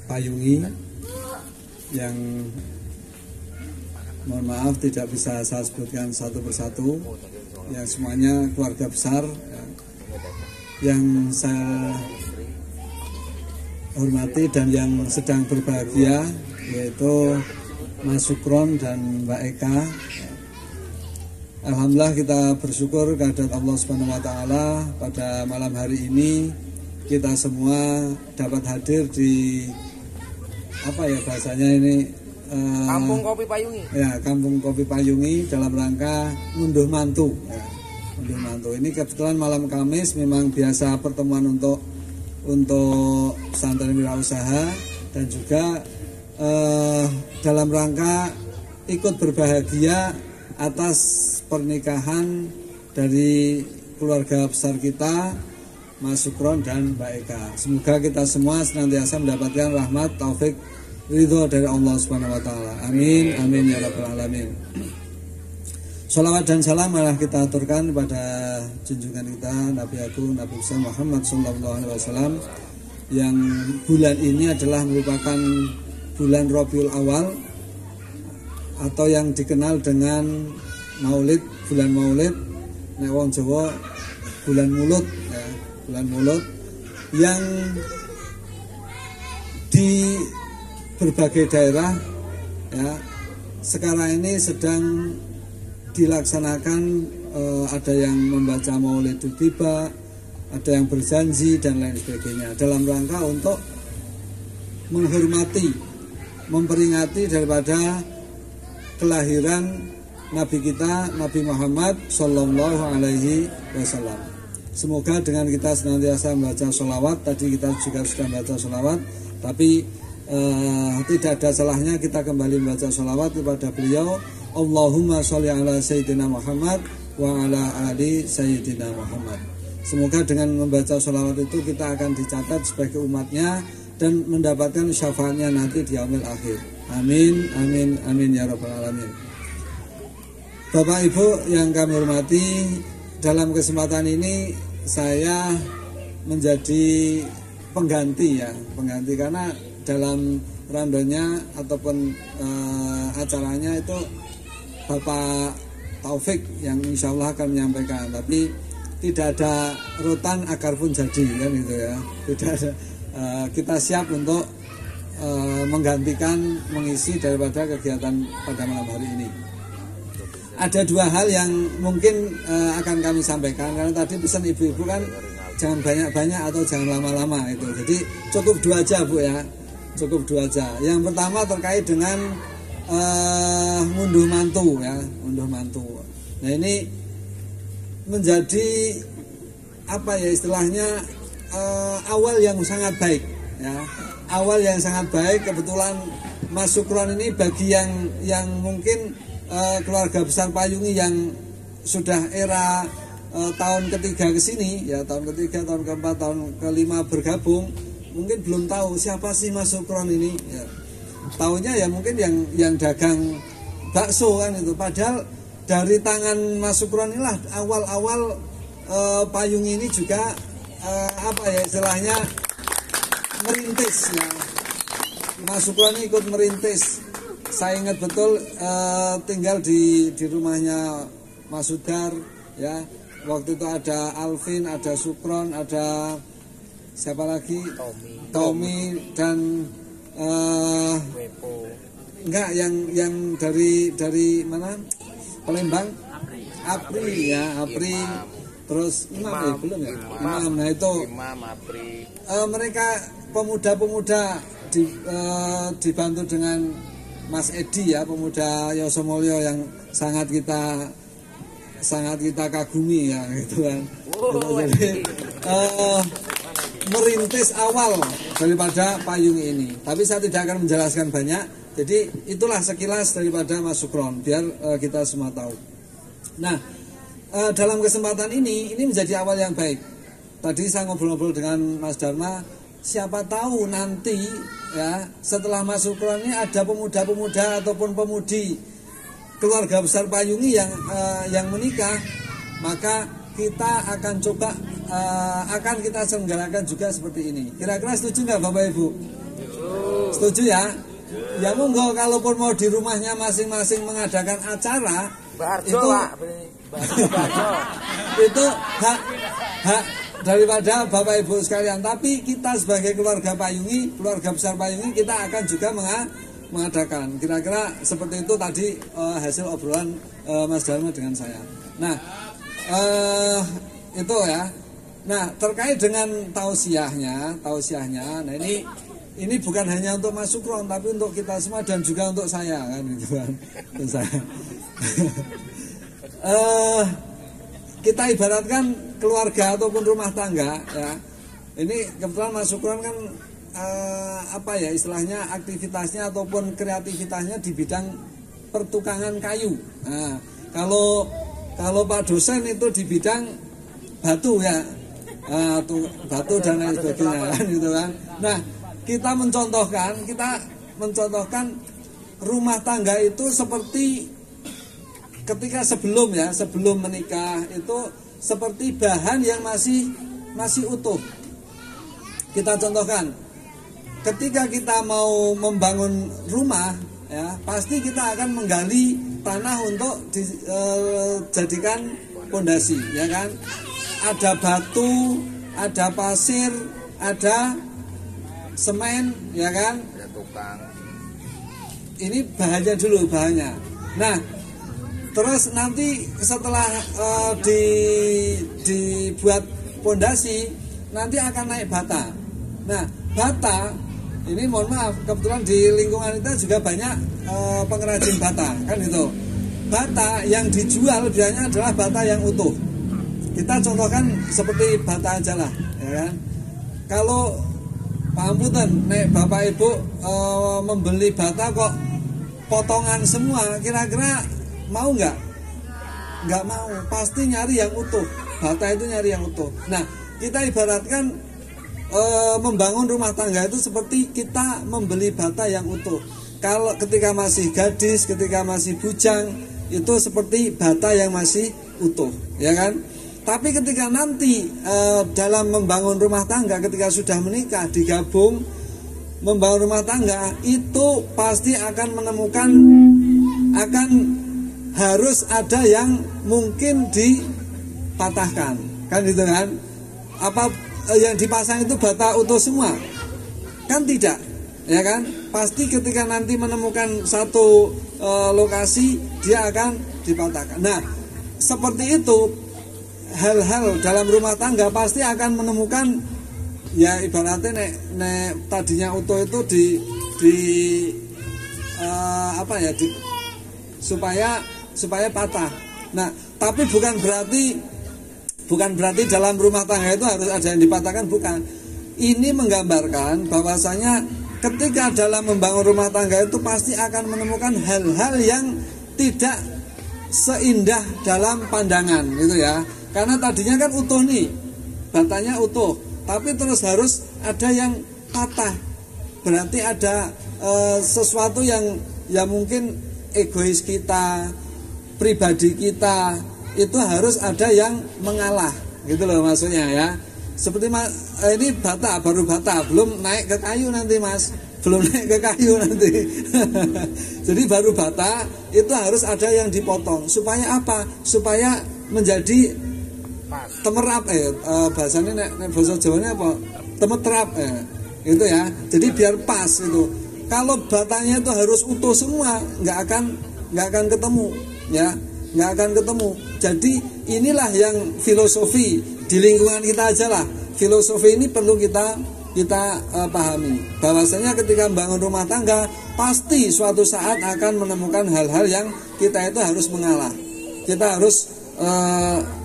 Payungi yang mohon maaf tidak bisa saya sebutkan satu persatu, yang semuanya keluarga besar ya, yang saya hormati dan yang sedang berbahagia, yaitu Mas Sukron dan Mbak Eka. Alhamdulillah kita bersyukur kehadirat Allah Subhanahu wa taala pada malam hari ini kita semua dapat hadir di apa ya bahasanya ini Kampung Kopi Payungi. Ya, Kampung Kopi Payungi dalam rangka ngunduh mantu ya. Ngunduh mantu. Ini kebetulan malam Kamis memang biasa pertemuan untuk pesantren wirausaha dan juga dalam rangka ikut berbahagia atas pernikahan dari keluarga besar kita Mas Sukron dan Mbak Eka. Semoga kita semua senantiasa mendapatkan rahmat, taufik, ridho dari Allah Subhanahu wa taala. Amin, amin ya rabbal alamin. Sholawat dan salam malah kita aturkan kepada junjungan kita Nabi Agung Nabi besar Muhammad sallallahu alaihi wasallam, yang bulan ini adalah merupakan bulan Rabiul Awal atau yang dikenal dengan Maulid, bulan Maulid, nek wong Jawa bulan Mulut ya, bulan Mulut yang di berbagai daerah ya sekarang ini sedang dilaksanakan, ada yang membaca Maulid Tiba, ada yang berjanji dan lain sebagainya dalam rangka untuk menghormati, memperingati daripada kelahiran Nabi kita Nabi Muhammad Sallallahu Alaihi Wasallam. Semoga dengan kita senantiasa membaca sholawat, tadi kita juga sudah membaca sholawat, tapi tidak ada salahnya kita kembali membaca sholawat kepada beliau. Allahumma sholli ala Sayyidina Muhammad wa ala ali Sayyidina Muhammad. Semoga dengan membaca sholawat itu kita akan dicatat sebagai umatnya dan mendapatkan syafaatnya nanti di yaumil akhir. Amin, amin, amin ya rabbal alamin. Bapak Ibu yang kami hormati, dalam kesempatan ini saya menjadi pengganti karena dalam randonya ataupun acaranya itu Bapak Taufik yang insya Allah akan menyampaikan, tapi tidak ada rutan akar pun jadi kan gitu ya, tidak ada. Kita siap untuk menggantikan, mengisi daripada kegiatan pada malam hari ini. Ada dua hal yang mungkin akan kami sampaikan, karena tadi pesan ibu-ibu kan jangan banyak-banyak atau jangan lama-lama itu. Jadi cukup dua aja Bu ya, cukup dua aja. Yang pertama terkait dengan ngunduh mantu ya, ngunduh mantu. Nah ini menjadi apa ya istilahnya awal yang sangat baik ya, awal yang sangat baik. Kebetulan Mas Sukron ini bagi yang mungkin keluarga besar Payungi yang sudah era tahun ketiga ke sini ya, tahun ketiga, tahun keempat, tahun kelima bergabung, mungkin belum tahu siapa sih Mas Sukron ini ya. Taunya ya mungkin yang dagang bakso kan itu, padahal dari tangan Mas Sukron inilah awal-awal Payungi ini juga apa ya istilahnya merintis ya. Mas Sukron ini ikut merintis. Saya ingat betul tinggal di rumahnya Mas Sudar ya. Waktu itu ada Alvin, ada Sukron, ada siapa lagi? Tommy dan enggak yang dari mana? Palembang? Apri ya, Apri. Terus Imam belum ya? Imam. Nah itu mereka pemuda-pemuda dibantu dengan Mas Edi ya, pemuda Yosomolyo yang sangat kita kagumi ya gitu kan. Jadi merintis awal daripada Payungi ini. Tapi saya tidak akan menjelaskan banyak. Jadi itulah sekilas daripada Mas Sukron biar kita semua tahu. Nah, dalam kesempatan ini menjadi awal yang baik. Tadi saya ngobrol-ngobrol dengan Mas Dharma, siapa tahu nanti ya setelah Mas Sukron ini ada pemuda-pemuda ataupun pemudi keluarga besar Payungi yang menikah, maka kita akan coba akan kita selenggarakan juga seperti ini. Kira-kira setuju nggak Bapak Ibu? Setuju ya? Ya monggo, kalaupun mau di rumahnya masing-masing mengadakan acara, Barjo, itu Pak. Barjo. itu hak daripada Bapak Ibu sekalian. Tapi kita sebagai keluarga Payungi, keluarga besar Payungi, kita akan juga mengadakan. Kira-kira seperti itu tadi hasil obrolan Mas Dharma dengan saya. Nah, itu ya. Nah, terkait dengan tausiahnya, nah ini bukan hanya untuk Mas Sukron, tapi untuk kita semua dan juga untuk saya kan, gitu kan, untuk saya. Kita ibaratkan keluarga ataupun rumah tangga ya. Ini kebetulan Mas Sukron kan apa ya istilahnya, aktivitasnya ataupun kreativitasnya di bidang pertukangan kayu. Nah, kalau Pak dosen itu di bidang batu ya, batu dan lain sebagainya kan, gitu kan. Nah, kita mencontohkan rumah tangga itu seperti ketika sebelum menikah itu seperti bahan yang masih utuh. Kita contohkan, ketika kita mau membangun rumah ya, pasti kita akan menggali tanah untuk dijadikan pondasi ya kan. Ada batu, ada pasir, ada semen ya kan. Ada tukang. Ini bahannya. Nah, terus nanti setelah dibuat pondasi, nanti akan naik bata. Nah, bata ini mohon maaf, kebetulan di lingkungan kita juga banyak pengrajin bata kan itu. Bata yang dijual biasanya adalah bata yang utuh. Kita contohkan seperti bata aja lah ya kan. Kalau Pangapunten, nek Bapak Ibu membeli bata kok potongan semua, kira-kira mau nggak? Nggak mau, pasti nyari yang utuh. Bata itu nyari yang utuh. Nah, kita ibaratkan membangun rumah tangga itu seperti kita membeli bata yang utuh. Kalau ketika masih gadis, ketika masih bujang, itu seperti bata yang masih utuh, ya kan? Tapi ketika nanti dalam membangun rumah tangga, ketika sudah menikah, digabung membangun rumah tangga, itu pasti akan menemukan, akan harus ada yang mungkin dipatahkan, kan gitu kan? Apa yang dipasang itu bata utuh semua? Kan tidak, ya kan? Pasti ketika nanti menemukan satu lokasi, dia akan dipatahkan. Nah, seperti itu hal-hal dalam rumah tangga pasti akan menemukan, ya ibaratnya nek tadinya utuh itu supaya patah. Nah, tapi bukan berarti dalam rumah tangga itu harus ada yang dipatahkan, bukan. Ini menggambarkan bahwasanya ketika dalam membangun rumah tangga itu pasti akan menemukan hal-hal yang tidak seindah dalam pandangan gitu ya. Karena tadinya kan utuh nih, batanya utuh, tapi terus harus ada yang patah. Berarti ada sesuatu yang mungkin egois kita, pribadi kita, itu harus ada yang mengalah, gitu loh maksudnya ya. Seperti ini bata, baru bata, belum naik ke kayu nanti mas, belum naik ke kayu nanti. Jadi baru bata itu harus ada yang dipotong. Supaya apa? Supaya menjadi temerap, bahasanya nek bahasa Jawanya apa? Temetrap itu ya. Jadi biar pas itu. Kalau batanya itu harus utuh semua, nggak akan ketemu, ya, nggak akan ketemu. Jadi inilah yang filosofi di lingkungan kita aja lah. Filosofi ini perlu kita pahami. Bahwasanya ketika membangun rumah tangga, pasti suatu saat akan menemukan hal-hal yang kita itu harus mengalah. Kita harus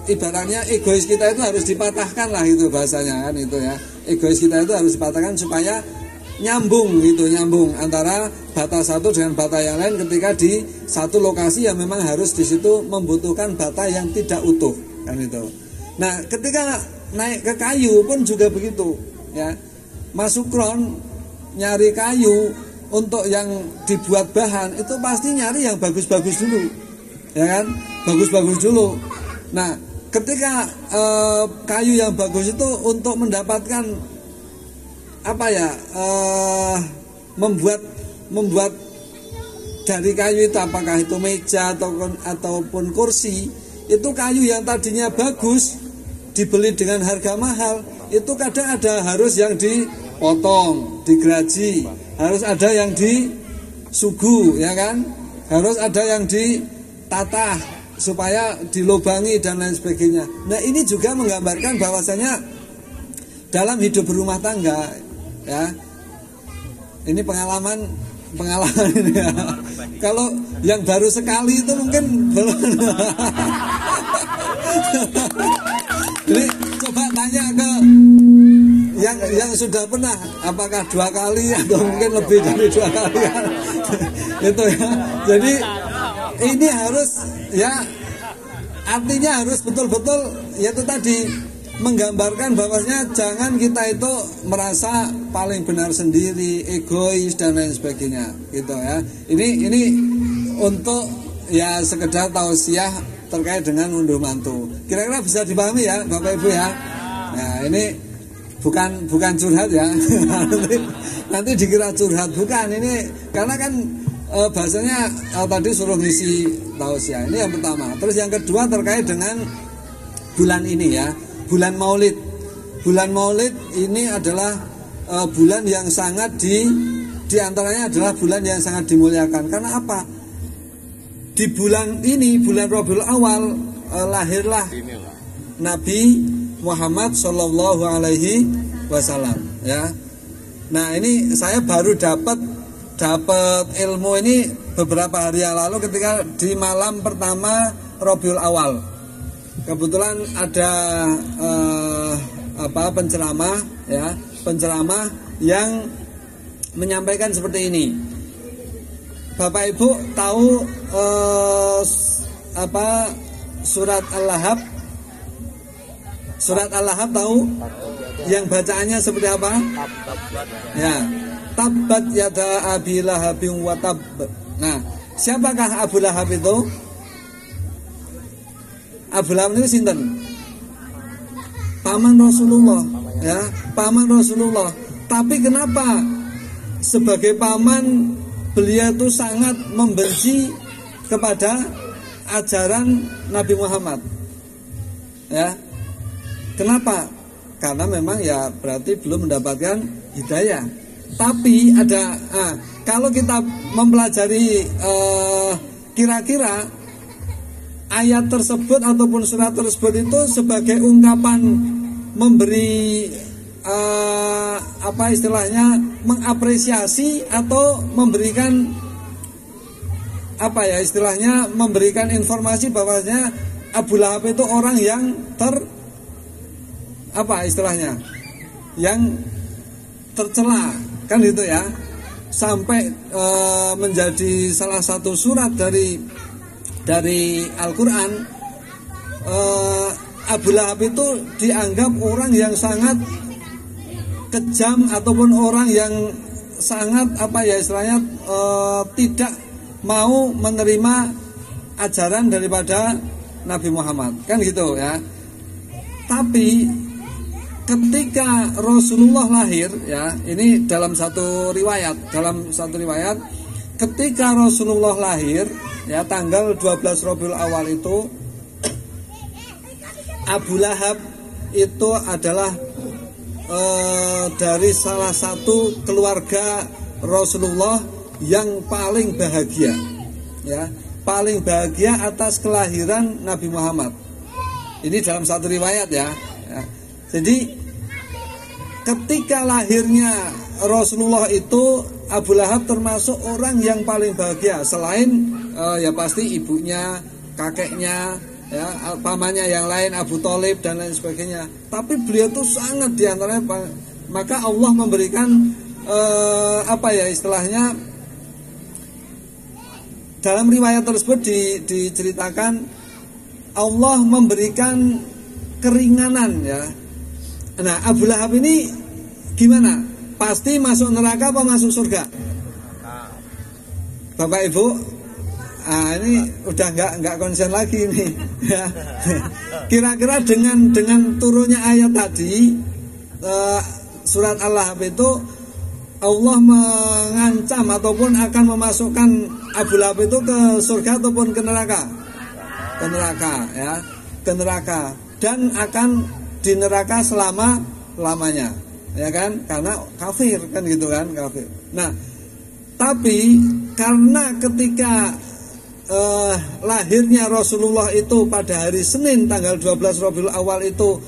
ibaratnya egois kita itu harus dipatahkan lah, itu bahasanya kan itu ya. Egois kita itu harus dipatahkan supaya nyambung antara bata satu dengan bata yang lain ketika di satu lokasi yang memang harus di situ membutuhkan bata yang tidak utuh kan itu. Nah, ketika naik ke kayu pun juga begitu ya. Mas Sukron nyari kayu untuk yang dibuat bahan itu pasti nyari yang bagus-bagus dulu, ya kan? Bagus-bagus dulu. Nah, ketika kayu yang bagus itu untuk mendapatkan apa ya, membuat dari kayu itu, apakah itu meja ataupun kursi, itu kayu yang tadinya bagus dibeli dengan harga mahal, itu kadang harus yang dipotong, digeraji, harus ada yang disugu, ya kan, harus ada yang ditata supaya dilubangi dan lain sebagainya. Nah, ini juga menggambarkan bahwasanya dalam hidup berumah tangga, ya, ini pengalaman ini ya. Kalau yang baru sekali itu mungkin belum. Jadi coba tanya ke yang sudah pernah, apakah 2 kali atau mungkin lebih dari 2 kali ya. Itu ya. Jadi ini harus, ya, artinya harus betul-betul, yaitu tadi menggambarkan bahwasanya jangan kita itu merasa paling benar sendiri, egois dan lain sebagainya, gitu ya. Ini untuk ya sekedar tausiah terkait dengan unduh mantu. Kira-kira bisa dipahami ya Bapak Ibu ya. Nah, ini bukan curhat ya. nanti dikira curhat, bukan. Ini karena kan bahasanya tadi suruh ngisi tausiah. Ini yang pertama. Terus yang kedua terkait dengan bulan ini ya. Bulan Maulid. Bulan Maulid ini adalah bulan yang sangat di antaranya adalah bulan yang sangat dimuliakan. Karena apa? Di bulan ini, bulan Rabiul Awal, lahirlah Nabi Muhammad Shallallahu Alaihi Wasallam. Ya. Nah, ini saya baru dapat ilmu ini beberapa hari yang lalu ketika di malam pertama Rabiul Awal. Kebetulan ada penceramah yang menyampaikan seperti ini. Bapak Ibu tahu surat Al-Lahab? Surat Al-Lahab tahu? Yang bacaannya seperti apa? Ya, tabbat yada abi lahabin wa tab. Nah, siapakah Abu Lahab itu? Abu Lahab itu sinten? Paman Rasulullah, ya, paman Rasulullah. Tapi kenapa sebagai paman beliau itu sangat membenci kepada ajaran Nabi Muhammad? Ya. Kenapa? Karena memang ya berarti belum mendapatkan hidayah. Tapi ada kalau kita mempelajari kira-kira ayat tersebut ataupun surat tersebut itu sebagai ungkapan memberi istilahnya mengapresiasi atau memberikan memberikan informasi bahwasanya Abu Lahab itu orang yang yang tercela, kan gitu ya, sampai menjadi salah satu surat dari Al-Quran. Abu Lahab itu dianggap orang yang sangat kejam ataupun orang yang sangat tidak mau menerima ajaran daripada Nabi Muhammad, kan gitu ya. Tapi ketika Rasulullah lahir, ya, ini dalam satu riwayat, ketika Rasulullah lahir, ya, tanggal 12 Rabiul Awal itu, Abu Lahab itu adalah dari salah satu keluarga Rasulullah yang paling bahagia, ya, paling bahagia atas kelahiran Nabi Muhammad. Ini dalam satu riwayat ya. Jadi ketika lahirnya Rasulullah itu, Abu Lahab termasuk orang yang paling bahagia, selain ya pasti ibunya, kakeknya, ya, pamannya yang lain, Abu Thalib dan lain sebagainya. Tapi beliau itu sangat diantaranya, maka Allah memberikan dalam riwayat tersebut diceritakan Allah memberikan keringanan, ya. Nah, Abu Lahab ini gimana? Pasti masuk neraka apa masuk surga? Bapak Ibu, ini udah nggak konsen lagi nih. Ya. Kira-kira dengan turunnya ayat tadi, surat Al-Lahab itu, Allah mengancam ataupun akan memasukkan Abu Lahab itu ke surga ataupun ke neraka? Ke neraka, ya, ke neraka, dan akan di neraka selama-lamanya, ya kan? Karena kafir kan gitu kan, kafir. Nah, tapi karena ketika lahirnya Rasulullah itu pada hari Senin tanggal 12 Rabiul Awal itu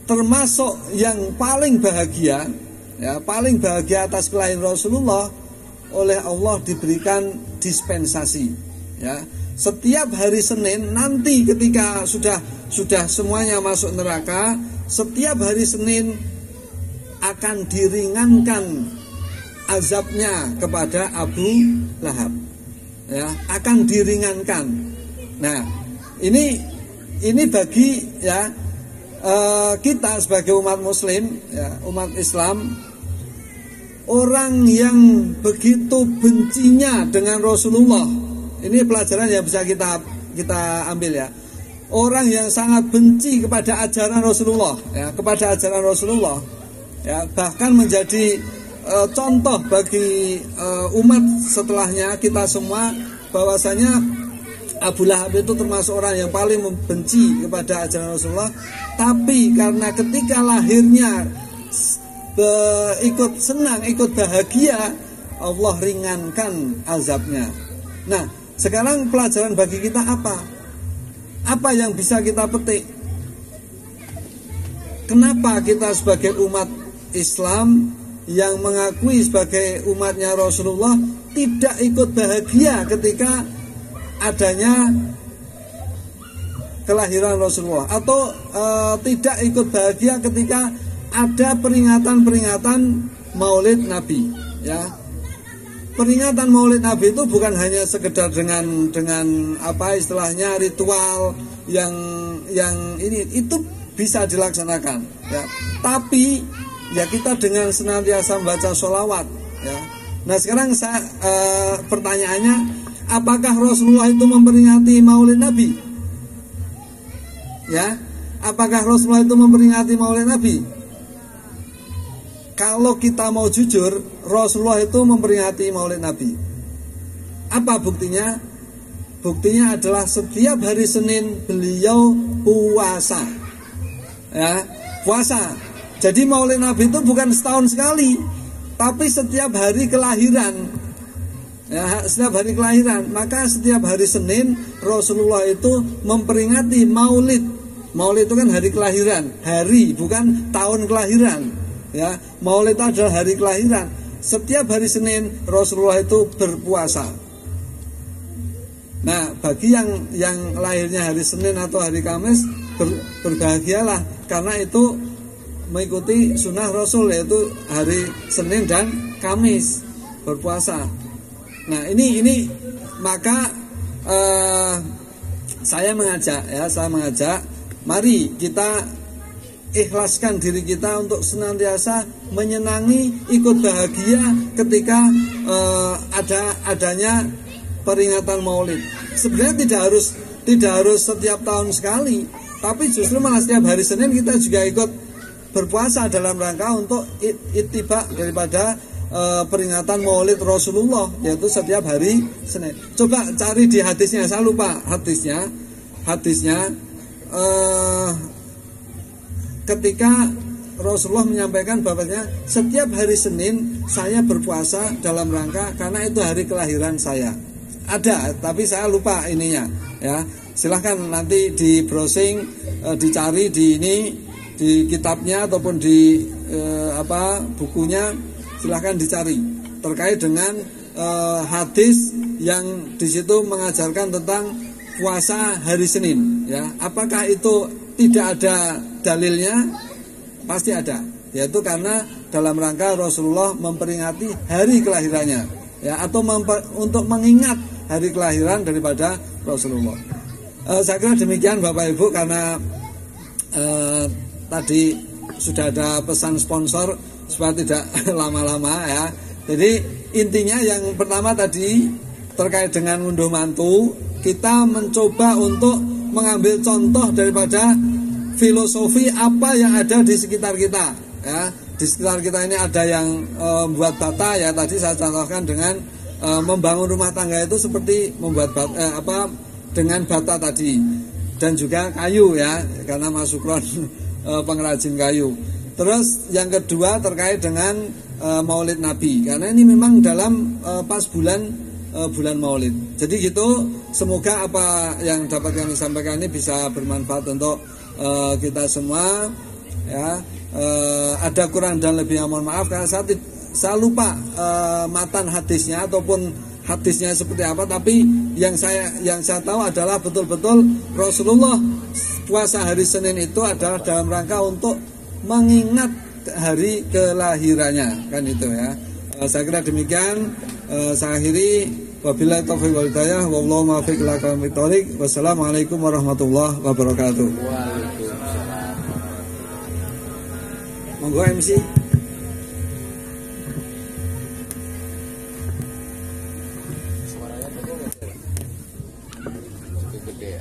termasuk yang paling bahagia, ya, paling bahagia atas kelahiran Rasulullah, oleh Allah diberikan dispensasi, ya. Setiap hari Senin nanti ketika sudah semuanya masuk neraka, setiap hari Senin akan diringankan azabnya kepada Abu Lahab, ya, akan diringankan. Nah, ini bagi, ya, kita sebagai umat Muslim, ya, umat Islam, orang yang begitu bencinya dengan Rasulullah. Ini pelajaran yang bisa kita ambil, ya. Orang yang sangat benci kepada ajaran Rasulullah, ya, kepada ajaran Rasulullah, ya, bahkan menjadi contoh bagi umat setelahnya kita semua, bahwasanya Abu Lahab itu termasuk orang yang paling membenci kepada ajaran Rasulullah. Tapi karena ketika lahirnya ikut senang, ikut bahagia, Allah ringankan azabnya. Nah, sekarang pelajaran bagi kita apa? Apa yang bisa kita petik? Kenapa kita sebagai umat Islam yang mengakui sebagai umatnya Rasulullah tidak ikut bahagia ketika adanya kelahiran Rasulullah, atau tidak ikut bahagia ketika ada peringatan-peringatan Maulid Nabi, ya. Peringatan Maulid Nabi itu bukan hanya sekedar dengan apa istilahnya ritual yang ini, itu bisa dilaksanakan, ya. Tapi ya kita dengan senantiasa membaca sholawat, ya. Nah, sekarang pertanyaannya, apakah Rasulullah itu memperingati Maulid Nabi? Ya, apakah Rasulullah itu memperingati Maulid Nabi? Kalau kita mau jujur, Rasulullah itu memperingati Maulid Nabi. Apa buktinya? Buktinya adalah setiap hari Senin beliau puasa, ya, puasa. Jadi Maulid Nabi itu bukan setahun sekali, tapi setiap hari kelahiran, ya, setiap hari kelahiran. Maka setiap hari Senin Rasulullah itu memperingati Maulid. Maulid itu kan hari kelahiran, hari, bukan tahun kelahiran. Ya, Maulid itu adalah hari kelahiran. Setiap hari Senin Rasulullah itu berpuasa. Nah, bagi yang lahirnya hari Senin atau hari Kamis, berbahagialah, karena itu mengikuti sunnah Rasul, yaitu hari Senin dan Kamis berpuasa. Nah, ini maka saya mengajak, mari kita ikhlaskan diri kita untuk senantiasa menyenangi, ikut bahagia ketika adanya peringatan Maulid. Sebenarnya tidak harus setiap tahun sekali, tapi justru malah setiap hari Senin kita juga ikut berpuasa dalam rangka untuk ittiba daripada peringatan Maulid Rasulullah, yaitu setiap hari Senin. Coba cari di hadisnya, saya lupa hadisnya. Ketika Rasulullah menyampaikan bahwasanya setiap hari Senin saya berpuasa dalam rangka karena itu hari kelahiran saya. Ada, tapi saya lupa ininya, ya. Silahkan nanti di browsing, dicari di kitabnya ataupun di bukunya, silahkan dicari terkait dengan hadis yang di situ mengajarkan tentang puasa hari Senin, ya. Apakah itu tidak ada dalilnya? Pasti ada, yaitu karena dalam rangka Rasulullah memperingati hari kelahirannya, ya, atau untuk mengingat hari kelahiran daripada Rasulullah. Saya kira demikian Bapak Ibu, karena tadi sudah ada pesan sponsor supaya tidak lama-lama, ya. Jadi intinya yang pertama tadi terkait dengan ngunduh mantu, kita mencoba untuk mengambil contoh daripada filosofi apa yang ada di sekitar kita, ya. di sekitar kita ini ada yang membuat bata ya, tadi saya contohkan dengan membangun rumah tangga itu seperti membuat dengan bata tadi, dan juga kayu ya, karena Mas Sukron pengrajin kayu. Terus yang kedua terkait dengan Maulid Nabi, karena ini memang dalam pas bulan Maulid. Jadi gitu, semoga apa yang dapat kami sampaikan ini bisa bermanfaat untuk kita semua ya. Ada kurang dan lebihnya mohon maaf, karena saya lupa matan hadisnya ataupun hadisnya seperti apa, tapi yang saya tahu adalah betul-betul Rasulullah puasa hari Senin itu adalah dalam rangka untuk mengingat hari kelahirannya, kan itu ya. Saya kira demikian. Saya akhiri, wabillahi taufiq wal hidayah, wallahu muwaffiq ila aqwamit thoriq. Wassalamualaikum warahmatullahi wabarakatuh. Waalaikumsalam. Monggo MC. Suaranya cukup gede. Cukup gede.